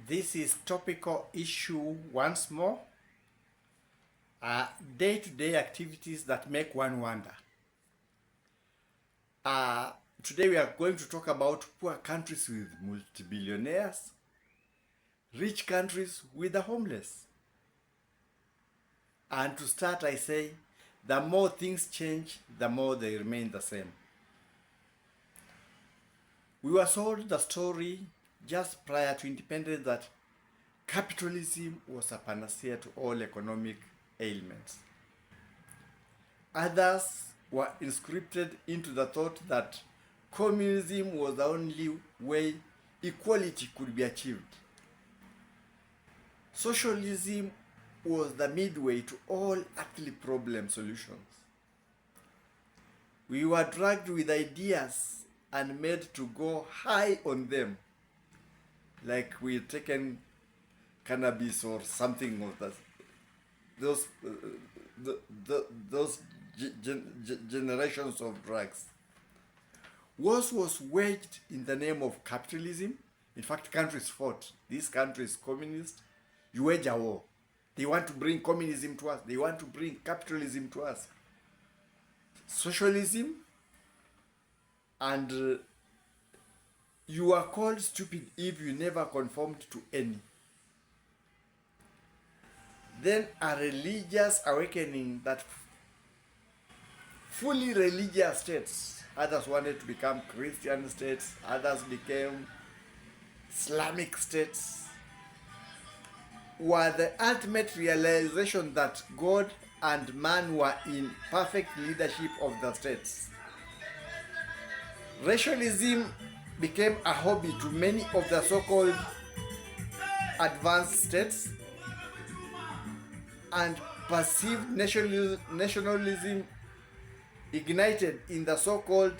This is topical issue once more. Day-to-day activities that make one wonder. Today we are going to talk about poor countries with multi-billionaires, rich countries with the homeless. And to start, I say, the more things change, the more they remain the same. We were told the story just prior to independence that capitalism was a panacea to all economic ailments. Others were inscripted into the thought that communism was the only way equality could be achieved. Socialism was the midway to all earthly problem solutions. We were dragged with ideas and made to go high on them, like we had taken cannabis or something of that. Those generations of drugs. Wars was waged in the name of capitalism. In fact, countries fought. This country is communist. You wage a war. They want to bring communism to us. They want to bring capitalism to us. Socialism. And you are called stupid if you never conformed to any. Then a religious awakening that fully religious states, others wanted to become Christian states, others became Islamic states, were the ultimate realization that God and man were in perfect leadership of the states. Racialism became a hobby to many of the so-called advanced states, and perceived nationalism ignited in the so-called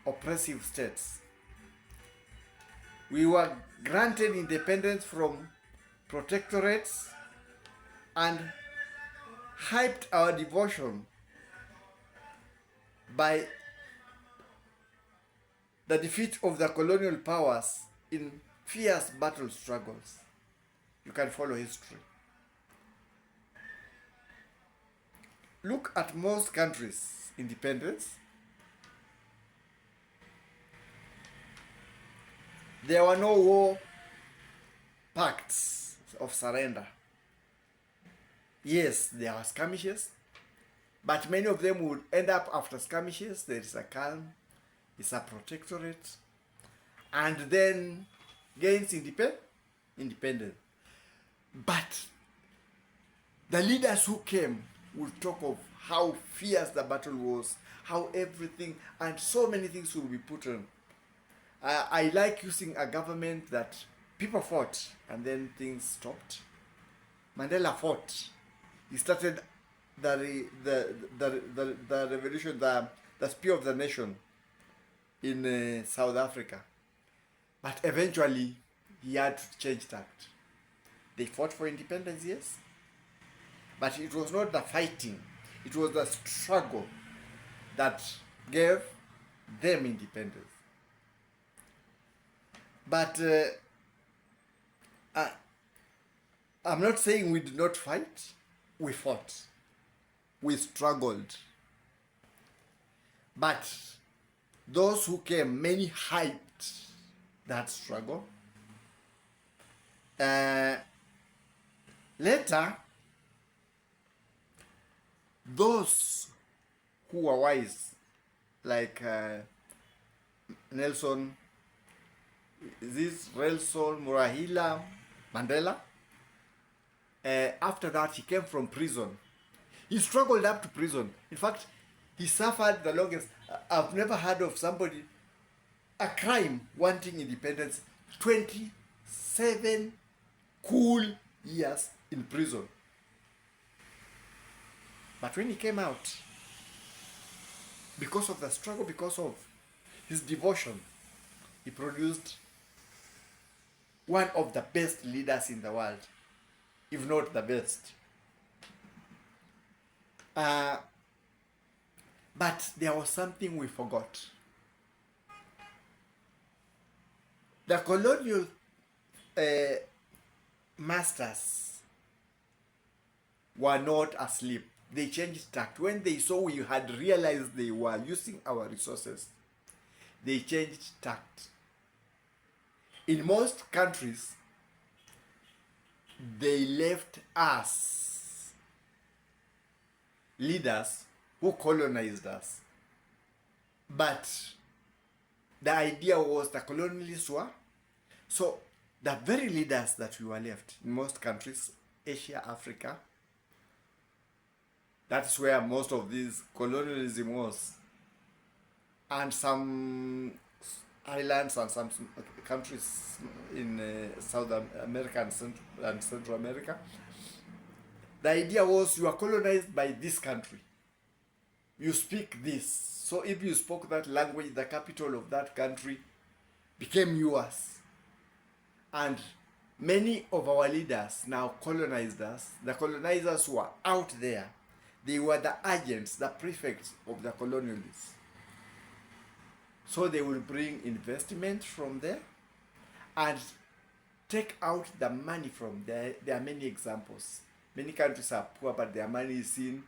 oppressive states. We were granted independence from protectorates and hyped our devotion by the defeat of the colonial powers in fierce battle struggles. You can follow history. Look at most countries' independence. There were no war pacts of surrender. Yes, there were skirmishes, but many of them would end up after skirmishes. There is a calm, it's a protectorate, and then gains independence. But the leaders who came would talk of how fierce the battle was, how everything, and so many things will be put on. I like using a government that people fought and then things stopped. Mandela fought. He started the revolution, the spear of the nation in South Africa. But eventually, he had to change tact. They fought for independence, yes. But it was not the fighting, it was the struggle that gave them independence. But I'm not saying we did not fight, we fought, we struggled. But those who came, many hyped that struggle. Later, those who were wise, like Nelson Murahila Mandela, after that he came from prison. He struggled up to prison. In fact, he suffered the longest. I've never heard of somebody, a crime wanting independence, 27 cool years in prison. But when he came out, because of the struggle, because of his devotion, he produced one of the best leaders in the world, if not the best. But there was something we forgot. The colonial masters were not asleep. They changed tact. When they saw we had realized they were using our resources, they changed tact. In most countries, they left us, leaders who colonized us. But the idea was the colonialists were, so the very leaders that we were left in most countries, Asia, Africa, that's where most of this colonialism was. And some islands and some countries in South America and Central America. The idea was you are colonized by this country. You speak this. So if you spoke that language, the capital of that country became yours. And many of our leaders now colonized us. The colonizers were out there. They were the agents, the prefects of the colonialists. So they will bring investment from there and take out the money from there. There are many examples. Many countries are poor, but their money is in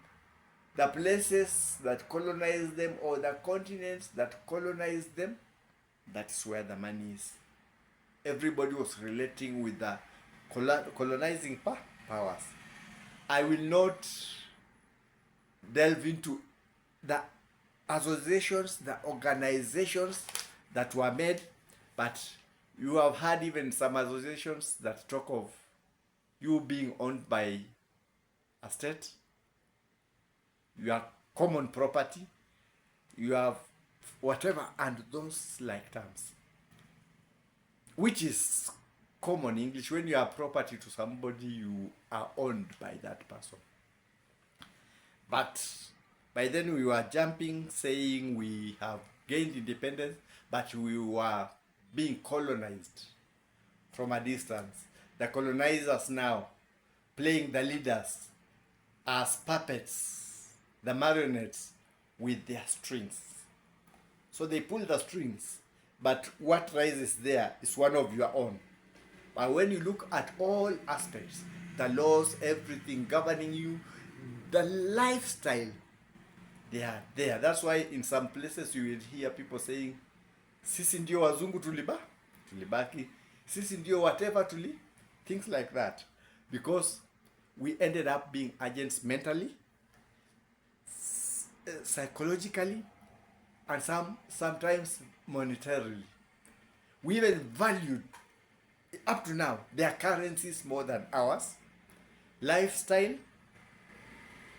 the places that colonize them or the continents that colonize them. That's where the money is. Everybody was relating with the colonizing powers. I will not delve into the associations, the organizations that were made, but you have had even some associations that talk of you being owned by a state, your common property, you have whatever, and those like terms, which is common English. When you are property to somebody, you are owned by that person. But by then we were jumping, saying we have gained independence, but we were being colonized from a distance. The colonizers now playing the leaders as puppets, the marionettes with their strings. So they pull the strings, but what rises there is one of your own. But when you look at all aspects, the laws, everything governing you, the lifestyle, they are there. That's why in some places you will hear people saying, sisi ndio wazungu tulibaki, sisi ndio whatever things like that. Because we ended up being agents mentally, psychologically, and sometimes monetarily. We even valued, up to now, their currencies more than ours. Lifestyle,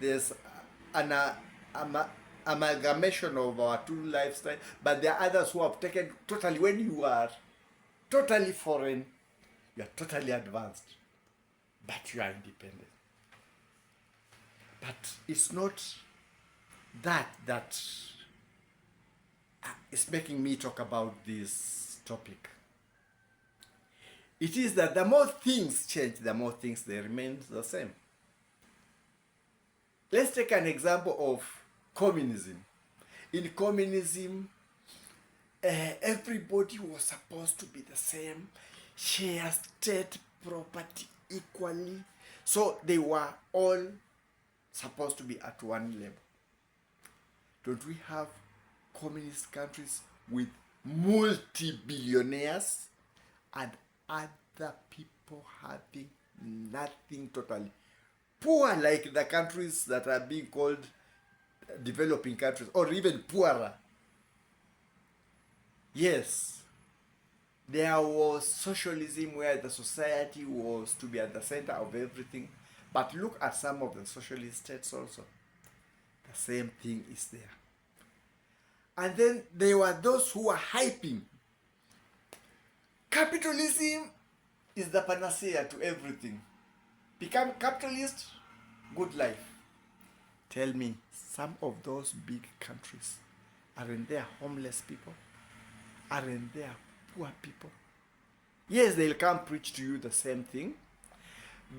there's an amalgamation of our two lifestyle, but there are others who have taken totally. When you are totally foreign, you are totally advanced, but you are independent. But it's not that is making me talk about this topic. It is that the more things change, the more things they remain the same. Let's take an example of communism. In communism, everybody was supposed to be the same, share state property equally. So they were all supposed to be at one level. Don't we have communist countries with multi-billionaires and other people having nothing totally? Poor, like the countries that are being called developing countries, or even poorer. Yes, there was socialism where the society was to be at the center of everything. But look at some of the socialist states also. The same thing is there. And then there were those who were hyping. Capitalism is the panacea to everything. Become capitalist, good life. Tell me, some of those big countries, aren't there homeless people? Aren't there poor people? Yes, they'll come preach to you the same thing,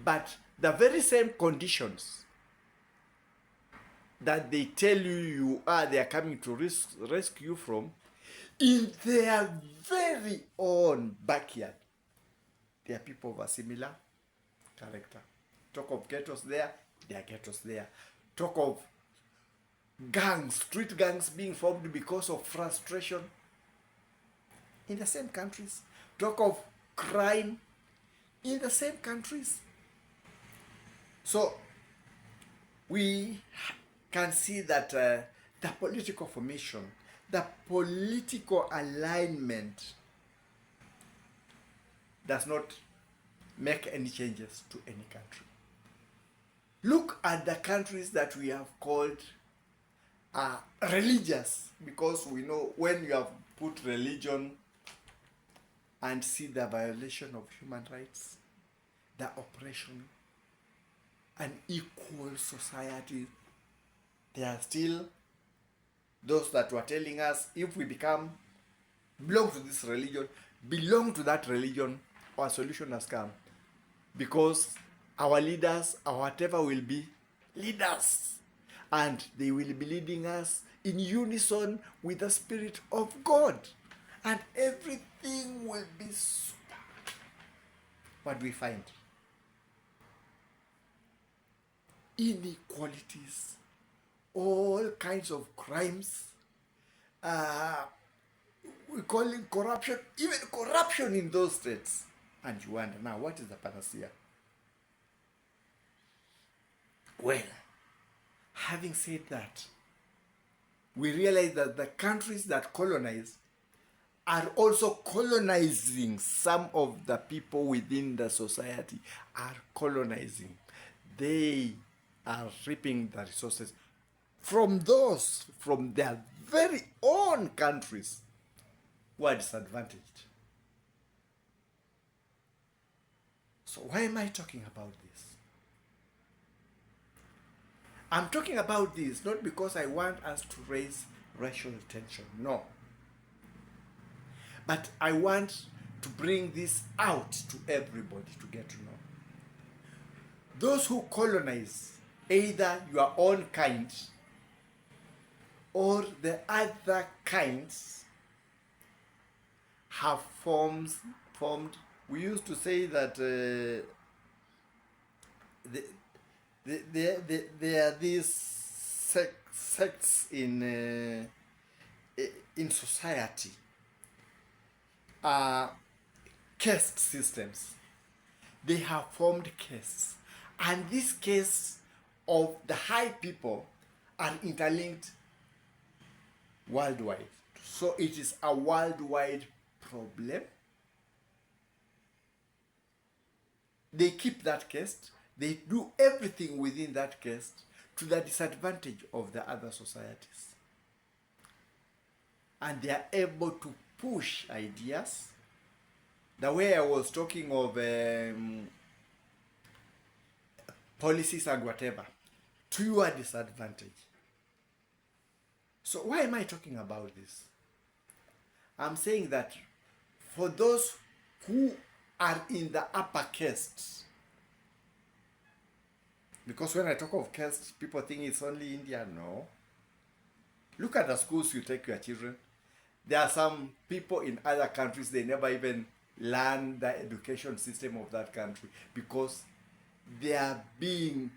but the very same conditions that they tell you they are coming to rescue you from, in their very own backyard, there are people of a similar character. Talk of ghettos there, there are ghettos there. Talk of gangs, street gangs being formed because of frustration in the same countries. Talk of crime in the same countries. So we can see that the political formation, the political alignment does not make any changes to any country. Look at the countries that we have called religious, because we know when you have put religion and see the violation of human rights, the oppression, an equal society, there are still those that were telling us if we belong to this religion, belong to that religion, our solution has come. Because our leaders, or whatever, will be leaders. And they will be leading us in unison with the Spirit of God. And everything will be super. What we find? Inequalities, all kinds of crimes, we call it corruption, even corruption in those states. And you wonder, now what is the panacea? Well, having said that, we realize that the countries that colonize are also colonizing. Some of the people within the society are colonizing. They are reaping the resources from their very own countries who are disadvantaged. So why am I talking about this? I'm talking about this not because I want us to raise racial tension, no. But I want to bring this out to everybody to get to know. Those who colonize, either your own kind or the other kinds, have formed. We used to say that there are these sects in society, caste systems. They have formed castes, and these castes of the high people are interlinked worldwide. So it is a worldwide problem. They keep that caste. They do everything within that caste to the disadvantage of the other societies. And they are able to push ideas. The way I was talking of policies and whatever, to your disadvantage. So why am I talking about this? I'm saying that for those who are in the upper caste, because when I talk of caste, people think it's only India. No. Look at the schools you take your children. There are some people in other countries, they never even learn the education system of that country because they are being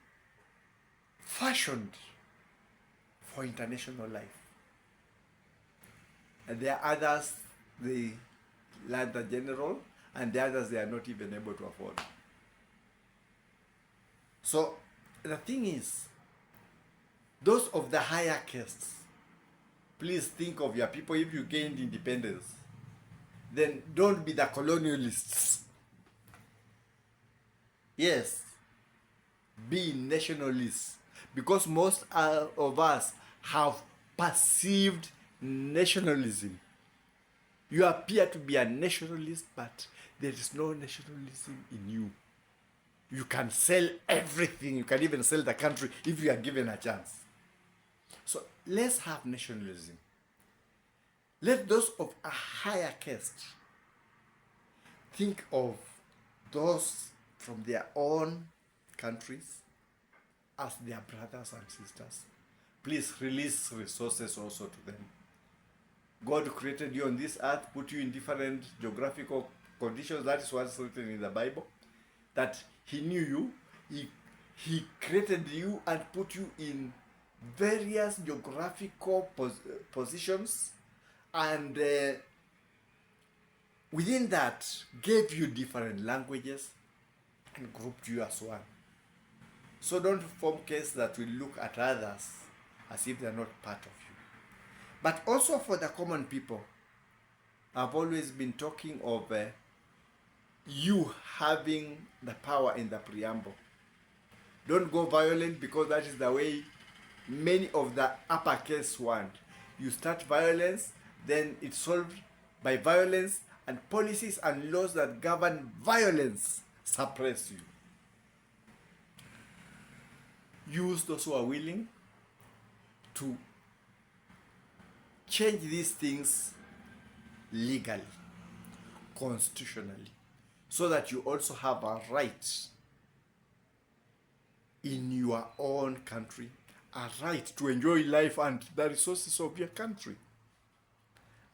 fashioned for international life. And there are others, they learn the general, and the others they are not even able to afford. So the thing is, those of the higher castes, please think of your people. If you gained independence, then don't be the colonialists. Yes, be nationalists, because most of us have perceived nationalism. You appear to be a nationalist, but there is no nationalism in you. You can sell everything. You can even sell the country if you are given a chance. So let's have nationalism. Let those of a higher caste think of those from their own countries as their brothers and sisters. Please release resources also to them. God created you on this earth, put you in different geographical conditions. That is what's written in the Bible. that he knew you, he created you and put you in various geographical positions, and within that gave you different languages and grouped you as one. So don't form case that will look at others as if they're not part of you. But also for the common people, I've always been talking of you having the power in the preamble. Don't go violent, because that is the way many of the uppercase want. You start violence, then it's solved by violence, and policies and laws that govern violence suppress you. Use those who are willing to change these things legally, constitutionally, so that you also have a right in your own country, a right to enjoy life and the resources of your country,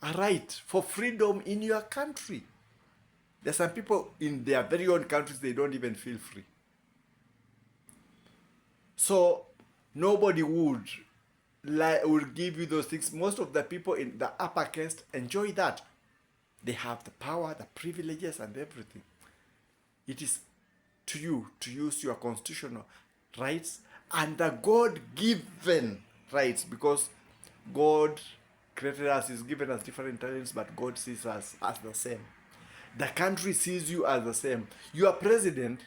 a right for freedom in your country. There are some people in their very own countries, they don't even feel free. So nobody would give you those things. Most of the people in the upper caste enjoy that. They have the power, the privileges, and everything. It is to you to use your constitutional rights and the God-given rights, because God created us, He's given us different talents, but God sees us as the same. The country sees you as the same. Your president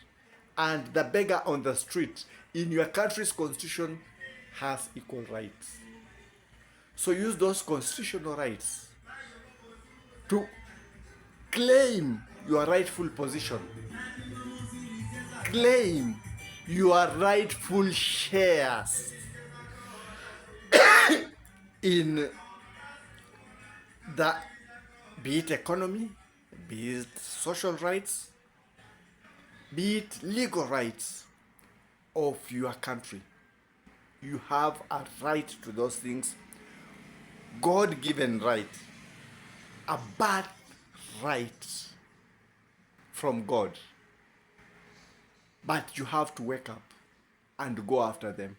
and the beggar on the street in your country's constitution has equal rights. So use those constitutional rights to claim your rightful position. Claim your rightful shares in the, be it economy, be it social rights, be it legal rights of your country. You have a right to those things, God-given right, a birthright from God. But you have to wake up and go after them.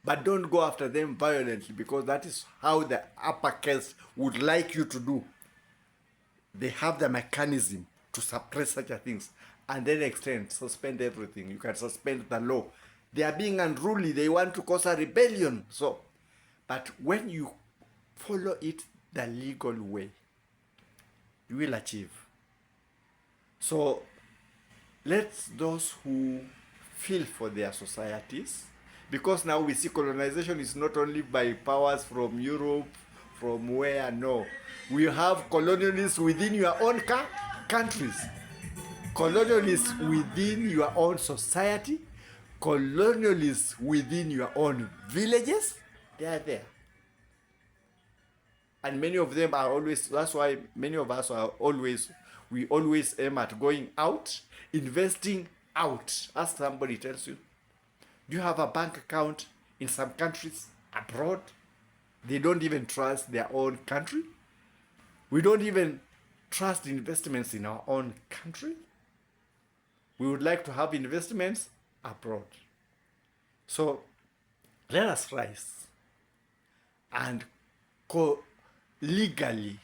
But don't go after them violently, because that is how the upper caste would like you to do. They have the mechanism to suppress such a things, and then extend, suspend everything. You can suspend the law. They are being unruly. They want to cause a rebellion. So, but when you follow it the legal way, you will achieve. So, let those who feel for their societies, because now we see colonization is not only by powers from Europe, from where, no. We have colonialists within your own countries, colonialists within your own society, colonialists within your own villages. They are there. And many of them are always, that's why many of us are always, we always aim at going out, investing out. Ask somebody tells you, do you have a bank account in some countries abroad? They don't even trust their own country. We don't even trust investments in our own country. We would like to have investments abroad. So let us rise and legally,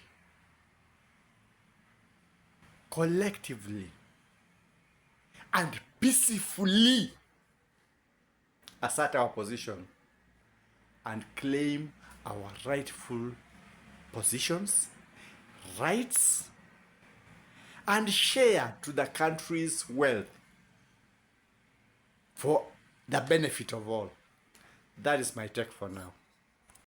collectively, and peacefully assert our position and claim our rightful positions, rights, and share to the country's wealth for the benefit of all. That is my take for now.